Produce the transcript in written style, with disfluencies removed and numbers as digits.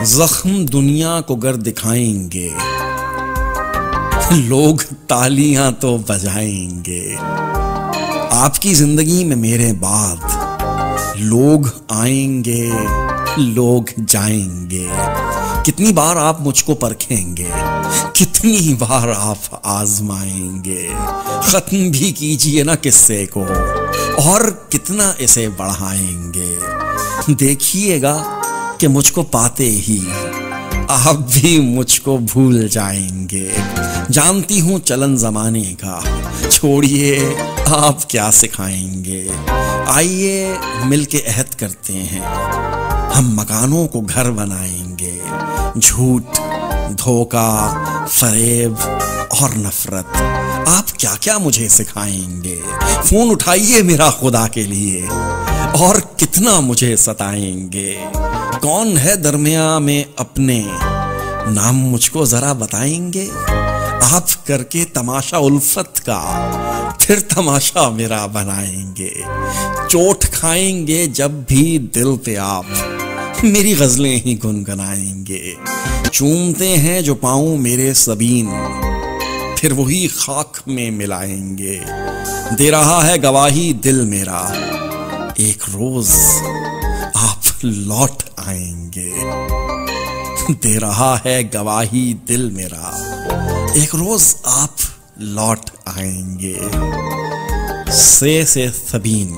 जख्म दुनिया को गर दिखाएंगे, लोग तालियां तो बजाएंगे। आपकी जिंदगी में मेरे बाद लोग आएंगे, लोग जाएंगे। कितनी बार आप मुझको परखेंगे, कितनी बार आप आजमाएंगे। खत्म भी कीजिए ना किस्से को, और कितना इसे बढ़ाएंगे। देखिएगा कि मुझको पाते ही आप भी मुझको भूल जाएंगे। जानती हूँ चलन जमाने का, छोड़िए आप क्या सिखाएंगे। आइए मिलके अहद करते हैं, हम मकानों को घर बनाएंगे। झूठ, धोखा, फरेब और नफरत, आप क्या क्या मुझे सिखाएंगे। फोन उठाइए मेरा खुदा के लिए, और कितना मुझे सताएंगे। कौन है दरमिया में अपने, नाम मुझको जरा बताएंगे। आप करके तमाशा उल्फत का, फिर तमाशा मेरा बनाएंगे। चोट खाएंगे जब भी दिल पे आप, मेरी गजलें ही गुनगुनाएंगे। चूमते हैं जो पाऊं मेरे सबीन, फिर वही खाक में मिलाएंगे। दे रहा है गवाही दिल मेरा, एक रोज आप लौट आएंगे। दे रहा है गवाही दिल मेरा, एक रोज आप लौट आएंगे। से सबीन।